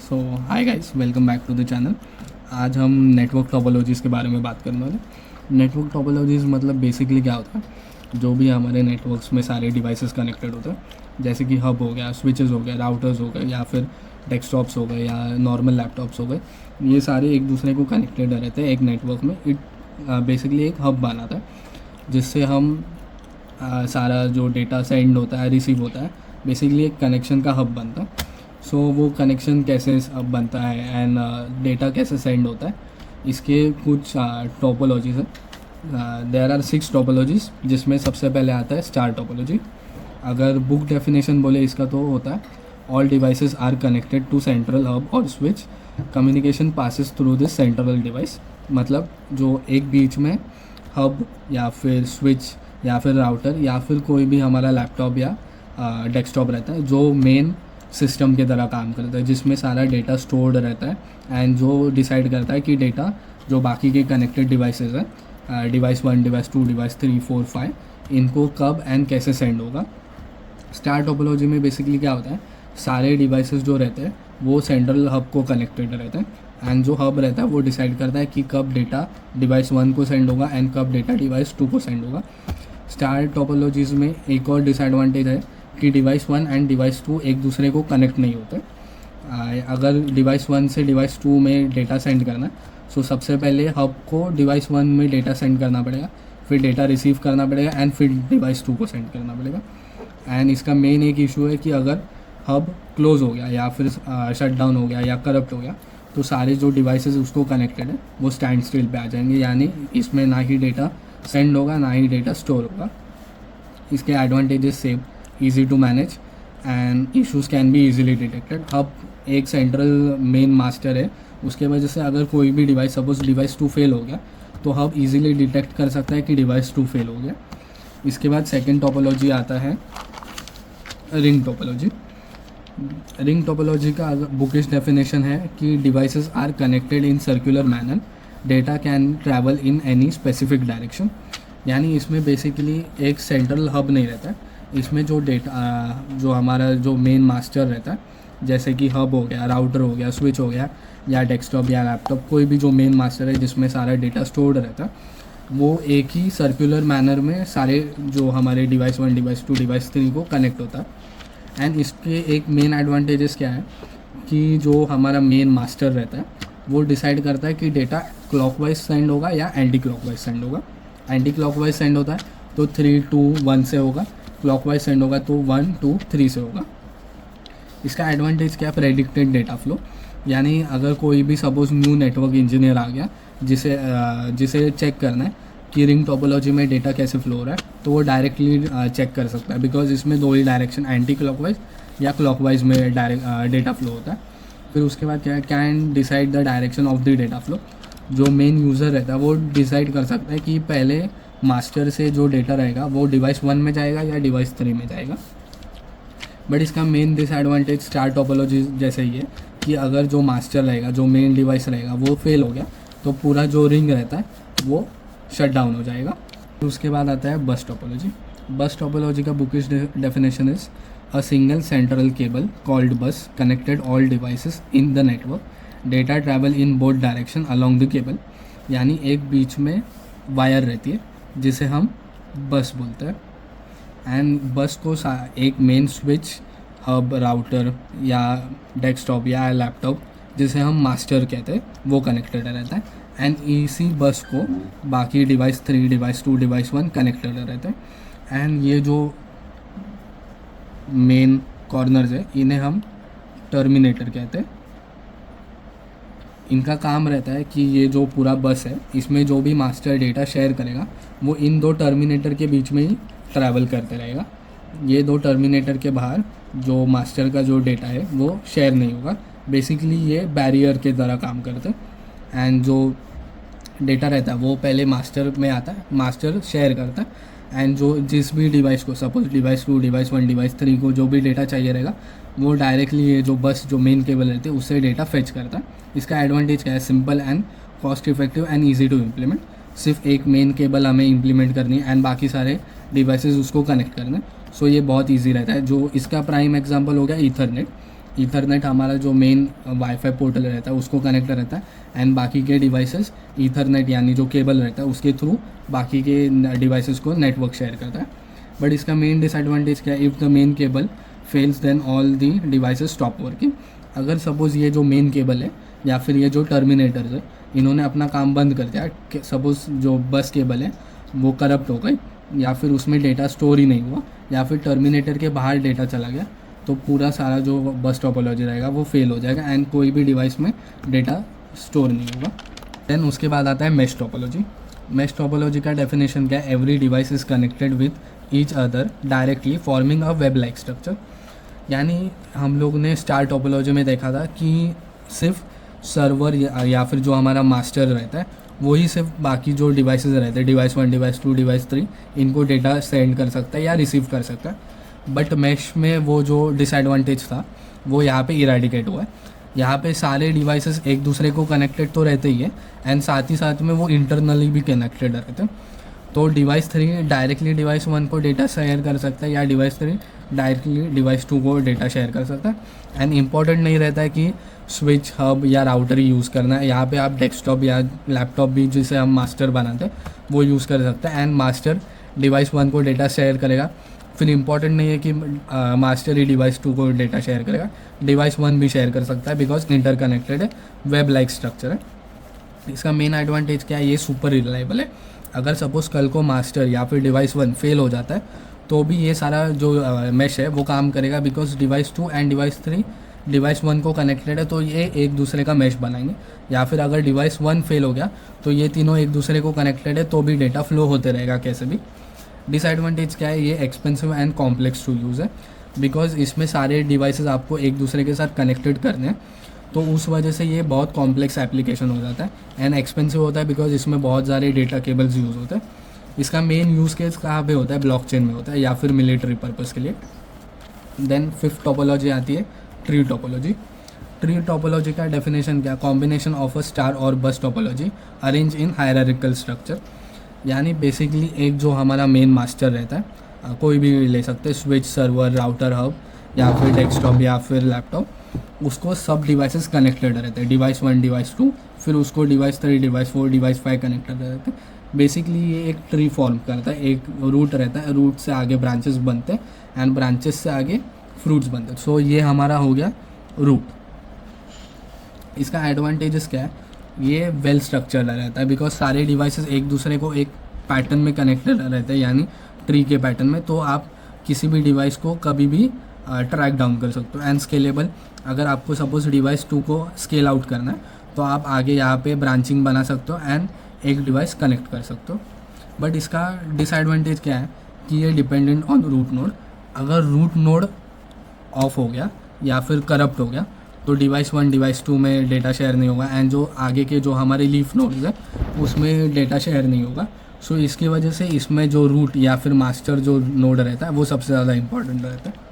So hi guys, welcome back to the channel. आज हम network topologies के बारे में बात करने वाले। नेटवर्क टोपोलॉजीज़ मतलब बेसिकली क्या होता है, जो भी हमारे नेटवर्क्स में सारे डिवाइसेस कनेक्टेड होते हैं, जैसे कि हब हो गया, स्विचेस हो गए, राउटर्स हो गए, या फिर डेस्कटॉप्स हो गए या नॉर्मल लैपटॉप्स हो गए, ये सारे एक दूसरे को कनेक्टेड रहते हैं एक नेटवर्क में। इट बेसिकली एक हब बनाता है जिससे हम सारा जो डेटा सेंड होता है, रिसीव होता है, बेसिकली एक कनेक्शन का हब बनता है। सो वो कनेक्शन कैसे अब बनता है एंड डेटा कैसे सेंड होता है, इसके कुछ टोपोलॉजीज़ है। देयर आर 6 टोपोलॉजीज़, जिसमें सबसे पहले आता है स्टार टोपोलॉजी। अगर बुक डेफिनेशन बोले इसका तो होता है all devices are connected to central hub और switch, communication passes through this central device. मतलब जो एक बीच में हब या फिर स्विच या फिर राउटर या फिर कोई भी हमारा लैपटॉप या डेस्कटॉप रहता है, जो मेन सिस्टम की तरह काम करता है, जिसमें सारा डेटा स्टोर्ड रहता है एंड जो डिसाइड करता है कि डेटा जो बाकी के कनेक्टेड डिवाइसेस हैं, डिवाइस 1, डिवाइस 2, डिवाइस 3, 4, 5, इनको कब एंड कैसे सेंड होगा। स्टार टोपोलॉजी में बेसिकली क्या होता है, सारे डिवाइसेस जो रहते हैं वो सेंट्रल हब को कनेक्टेड रहते हैं एंड जो हब रहता है वो डिसाइड करता है कि कब डेटा डिवाइस 1 को सेंड होगा एंड कब डेटा डिवाइस 2 को सेंड होगा। स्टार टोपोलॉजीज़ में एक और डिसएडवांटेज है कि डिवाइस 1 एंड डिवाइस 2 एक दूसरे को कनेक्ट नहीं होते। अगर डिवाइस 1 से डिवाइस 2 में डेटा सेंड करना है, सो सबसे पहले हब को डिवाइस 1 में डेटा सेंड करना पड़ेगा, फिर डेटा रिसीव करना पड़ेगा एंड फिर डिवाइस 2 को सेंड करना पड़ेगा। एंड इसका मेन एक इशू है कि अगर हब क्लोज हो गया या फिर शट डाउन हो गया या करप्ट हो गया, तो सारे जो डिवाइसेस उसको कनेक्टेड है वो स्टैंड स्टिल पे आ जाएंगे, यानी इसमें ना ही डेटा सेंड होगा ना ही डेटा स्टोर होगा। इसके advantages same, easy to manage and issues can be easily detected. Hub एक सेंट्रल मेन मास्टर है, उसके वजह से अगर कोई भी डिवाइस, सपोज डिवाइस 2 फेल हो गया, तो हब इजीली डिटेक्ट कर सकता है कि डिवाइस 2 फेल हो गया। इसके बाद सेकंड टोपोलॉजी आता है रिंग टोपोलॉजी। रिंग टोपोलॉजी का बुकिश डेफिनेशन है कि devices are connected in circular manner, data can travel in any specific direction. यानी इसमें बेसिकली एक सेंट्रल हब नहीं रहता है, इसमें जो डेटा जो हमारा जो मेन मास्टर रहता है, जैसे कि हब हो गया, राउटर हो गया, स्विच हो गया या डेस्कटॉप या लैपटॉप, कोई भी जो मेन मास्टर है जिसमें सारा डेटा स्टोर्ड रहता है, वो एक ही सर्कुलर मैनर में सारे जो हमारे डिवाइस 1, डिवाइस 2, डिवाइस 3 को कनेक्ट होता है। एंड इसके एक मेन एडवांटेजेस क्या है कि जो हमारा मेन मास्टर रहता है वो डिसाइड करता है कि डेटा क्लॉकवाइज सेंड होगा या एंटी क्लॉकवाइज सेंड होगा। एंटी क्लॉकवाइज सेंड होता है तो 3, 2, 1 से होगा, क्लॉकवाइज सेंड होगा तो 1, 2, 3 से होगा। इसका एडवांटेज क्या है, प्रेडिक्टेड डेटा फ्लो। यानी अगर कोई भी सपोज न्यू नेटवर्क इंजीनियर आ गया जिसे चेक करना है कि रिंग टोपोलॉजी में डेटा कैसे फ्लो हो रहा है, तो वो डायरेक्टली चेक कर सकता है, बिकॉज इसमें 2 ही डायरेक्शन, एंटी क्लॉकवाइज या क्लॉकवाइज में डायरेक्ट डेटा फ्लो होता है। फिर उसके बाद क्या, can decide the direction of the data flow. जो मेन यूज़र रहता है वो डिसाइड कर सकता है कि पहले मास्टर से जो डेटा रहेगा वो डिवाइस 1 में जाएगा या डिवाइस 3 में जाएगा। बट इसका मेन डिसएडवांटेज स्टार टोपोलॉजी जैसे ही है कि अगर जो मास्टर रहेगा, जो मेन डिवाइस रहेगा, वो फेल हो गया तो पूरा जो रिंग रहता है वो शट डाउन हो जाएगा। उसके बाद आता है बस टोपोलॉजी। बस टोपोलॉजी का bookish definition is a single central cable called bus connected all devices in the network, data travel in both direction along the cable. यानी एक बीच में वायर रहती है जिसे हम बस बोलते हैं एंड बस को एक मेन स्विच, हब, राउटर या डेस्कटॉप या लैपटॉप जिसे हम मास्टर कहते हैं वो कनेक्टेड रहता है एंड इसी बस को बाकी डिवाइस 3, डिवाइस 2, डिवाइस 1 कनेक्टेड रहते हैं। एंड ये जो मेन कॉर्नर्स है इन्हें हम टर्मिनेटर कहते हैं। इनका काम रहता है कि ये जो पूरा बस है इसमें जो भी मास्टर डेटा शेयर करेगा वो इन 2 टर्मिनेटर के बीच में ही ट्रैवल करते रहेगा। ये 2 टर्मिनेटर के बाहर जो मास्टर का जो डेटा है वो शेयर नहीं होगा। बेसिकली ये बैरियर के तरह काम करते हैं एंड जो डेटा रहता है वो पहले मास्टर में आता है, मास्टर शेयर करता है एंड जो जिस भी डिवाइस को, सपोज डिवाइस 2, डिवाइस 1, डिवाइस 3 को जो भी डेटा चाहिए रहेगा वो डायरेक्टली ये जो बस जो मेन केबल रहती है उससे डेटा फेच करता है। इसका एडवांटेज क्या है, simple and cost effective and easy to implement. सिर्फ एक मेन केबल हमें इम्प्लीमेंट करनी है एंड बाकी सारे डिवाइसेस उसको कनेक्ट करना है। सो ये बहुत ईजी रहता है। जो इसका प्राइम एग्जाम्पल हो गया ईथरनेट। ईथरनेट हमारा जो मेन वाईफाई पोर्टल रहता है उसको कनेक्ट रहता है, एंड बाकी के डिवाइसेस ईथरनेट यानी जो केबल रहता है उसके थ्रू बाकी के डिवाइसेस को नेटवर्क शेयर करता है। बट इसका मेन डिसएडवांटेज क्या है, if the main cable fails then all the devices stop working. अगर सपोज़ ये जो मेन केबल है या फिर ये जो टर्मिनेटर्स है इन्होंने अपना काम बंद कर दिया, सपोज़ जो बस केबल है वो करप्ट हो गई, या फिर उसमें डेटा स्टोर ही नहीं हुआ, या फिर टर्मिनेटर के बाहर डेटा चला गया, तो पूरा सारा जो बस टोपोलॉजी रहेगा वो फेल हो जाएगा एंड कोई भी डिवाइस में डेटा स्टोर नहीं होगा। देन उसके बाद आता है मेश टोपोलॉजी। मेश टोपोलॉजी का डेफिनेशन क्या है, every device is connected with each other directly forming a web like structure. यानी हम लोग ने स्टार टोपोलॉजी में देखा था कि सिर्फ सर्वर या फिर जो हमारा मास्टर रहता है वही सिर्फ बाकी जो डिवाइसेस रहते हैं, डिवाइस 1, डिवाइस 2, डिवाइस 3, इनको डेटा सेंड कर सकता है या रिसीव कर सकता है। बट मैश में वो जो डिसएडवांटेज था वो यहाँ पे इरेडिकेट हुआ है। यहाँ पे सारे डिवाइसेस एक दूसरे को कनेक्टेड तो रहते ही है एंड साथ ही साथ में वो इंटरनली भी कनेक्टेड रहते हैं। तो डिवाइस 3 डायरेक्टली डिवाइस 1 को डेटा शेयर कर सकता है या डिवाइस 3 डायरेक्टली डिवाइस 2 को डेटा शेयर कर सकता है। एंड इम्पॉर्टेंट नहीं रहता है कि स्विच, हब या राउटर ही यूज़ करना है, यहाँ पे आप डेस्कटॉप या लैपटॉप भी जिसे हम मास्टर बनाते हैं वो यूज़ कर सकते हैं एंड मास्टर डिवाइस 1 को डेटा शेयर करेगा। फिर इम्पॉर्टेंट नहीं है कि मास्टर ही डिवाइस 2 को डेटा शेयर करेगा, डिवाइस 1 भी शेयर कर सकता है बिकॉज इंटरकनेक्टेड है, वेब लाइक स्ट्रक्चर है। इसका मेन एडवांटेज क्या है, ये सुपर रिलायबल है। अगर सपोज़ कल को मास्टर या फिर डिवाइस 1 फेल हो जाता है तो भी ये सारा जो मैश है वो काम करेगा because device 2 and device 3 device 1 को कनेक्टेड है, तो ये एक दूसरे का मैश बनाएंगे। या फिर अगर डिवाइस 1 फेल हो गया तो ये तीनों एक दूसरे को कनेक्टेड है तो भी डेटा फ्लो होते रहेगा कैसे भी। डिसएडवांटेज क्या है, ये expensive and complex to use है बिकॉज इसमें सारे डिवाइसेस आपको एक दूसरे के साथ कनेक्टेड करने हैं, तो उस वजह से ये बहुत कॉम्प्लेक्स एप्लीकेशन हो जाता है एंड एक्सपेंसिव होता है बिकॉज इसमें बहुत सारे डेटा केबल्स यूज़ होते हैं। इसका मेन यूज़ केस कहाँ पे होता है, ब्लॉकचेन में होता है या फिर मिलिट्री पर्पज़ के लिए। देन फिफ्थ टोपोलॉजी आती है ट्री टोपोलॉजी। ट्री टोपोलॉजी का डेफिनेशन क्या, कॉम्बिनेशन ऑफ अ स्टार और बस topology arrange in hierarchical structure. यानी बेसिकली एक जो हमारा मेन मास्टर रहता है, कोई भी ले सकते हैं, स्विच, सर्वर, राउटर, हब या फिर डेस्कटॉप या फिर लैपटॉप, उसको सब डिवाइसेस कनेक्टेड रहते हैं, डिवाइस 1, डिवाइस 2, फिर उसको डिवाइस 3, डिवाइस 4, डिवाइस 5 कनेक्टेड रहते हैं। बेसिकली ये एक ट्री फॉर्म करता है, एक रूट रहता है, रूट से आगे ब्रांचेस बनते हैं एंड ब्रांचेस से आगे फ्रूट्स बनते हैं। सो ये हमारा हो गया रूट। इसका एडवांटेजेस क्या है, ये वेल स्ट्रक्चर्ड रहता है बिकॉज सारे डिवाइसेस एक दूसरे को एक पैटर्न में कनेक्टेड रहते हैं यानी ट्री के पैटर्न में, तो आप किसी भी डिवाइस को कभी भी ट्रैक डाउन कर सकते हो। एंड स्केलेबल, अगर आपको सपोज डिवाइस 2 को स्केल आउट करना है तो आप आगे यहाँ पे ब्रांचिंग बना सकते हो एंड एक डिवाइस कनेक्ट कर सकते हो। बट इसका डिसएडवांटेज क्या है कि ये डिपेंडेंट ऑन रूट नोड। अगर रूट नोड ऑफ हो गया या फिर करप्ट हो गया तो डिवाइस 1, डिवाइस 2 में डेटा शेयर नहीं होगा एंड जो आगे के जो हमारे लीफ नोड्स है उसमें डेटा शेयर नहीं होगा। सो इसकी वजह से इसमें जो रूट या फिर मास्टर जो नोड रहता है वो सबसे ज़्यादा इंपॉर्टेंट रहता है।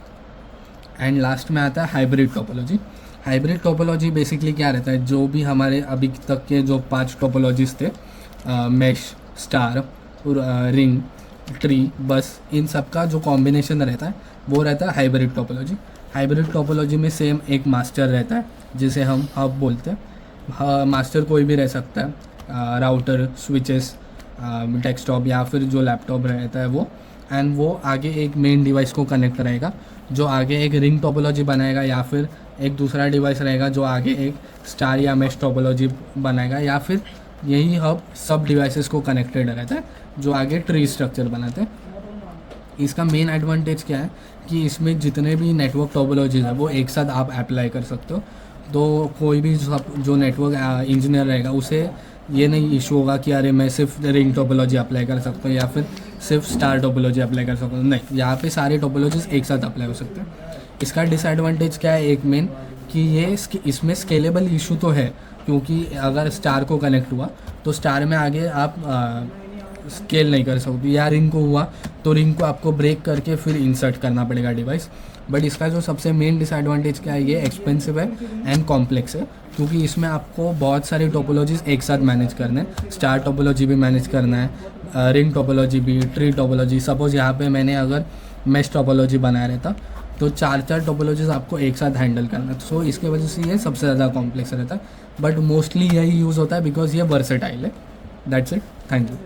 एंड लास्ट में आता है hybrid topology. Hybrid topology basically क्या रहता है, जो भी हमारे अभी तक के जो 5 टोपोलॉजीज थे, मैश, स्टार, रिंग, ट्री, बस, इन सब का जो कॉम्बिनेशन रहता है वो रहता है हाइब्रिड टोपोलॉजी। हाइब्रिड टोपोलॉजी में सेम एक मास्टर रहता है जिसे हम हब बोलते हैं। मास्टर कोई भी रह सकता है, राउटर, स्विचेस, डेस्कटॉप या फिर जो लैपटॉप रहता है वो, एंड वो आगे एक मेन डिवाइस को कनेक्ट रहेगा जो आगे एक रिंग टोपोलॉजी बनाएगा, या फिर एक दूसरा डिवाइस रहेगा जो आगे एक स्टार या मैश टोपोलॉजी बनाएगा, या फिर यही हब सब डिवाइसेस को कनेक्टेड रहता है जो आगे ट्री स्ट्रक्चर बनाते हैं। इसका मेन एडवांटेज क्या है कि इसमें जितने भी नेटवर्क टोपोलॉजीज है वो एक साथ आप अप्लाई कर सकते हो, तो कोई भी जो नेटवर्क इंजीनियर रहेगा उसे ये नहीं इशू होगा कि अरे मैं सिर्फ रिंग टोपोलॉजी अप्लाई कर सकता हूँ या फिर सिर्फ स्टार टोपोलॉजी अप्लाई कर सकता हूँ, नहीं, यहाँ पे सारे टोपोलॉजीज एक साथ अप्लाई हो सकते हैं। इसका डिसएडवांटेज क्या है, एक मेन कि ये इसमें स्केलेबल इशू तो है, क्योंकि अगर स्टार को कनेक्ट हुआ तो स्टार में आगे आप स्केल नहीं कर सकते, या रिंग को हुआ तो रिंग को आपको ब्रेक करके फिर इंसर्ट करना पड़ेगा डिवाइस। बट इसका जो सबसे मेन डिसएडवांटेज क्या है, ये एक्सपेंसिव है एंड कॉम्प्लेक्स है, क्योंकि इसमें आपको बहुत सारी टोपोलॉजीज एक साथ मैनेज करना है। स्टार टोपोलॉजी भी मैनेज करना है, रिंग टोपोलॉजी भी, ट्री टोपोलॉजी। सपोज़ यहाँ पे मैंने अगर मैश टोपोलॉजी बनाया रहता तो 4 टोपोलॉजीज आपको एक साथ हैंडल करना है। सो इसके वजह से ये सबसे ज़्यादा कॉम्प्लेक्स रहता है, बट मोस्टली यही यूज़ होता है बिकॉज ये वर्सेटाइल है। That's it, thank you.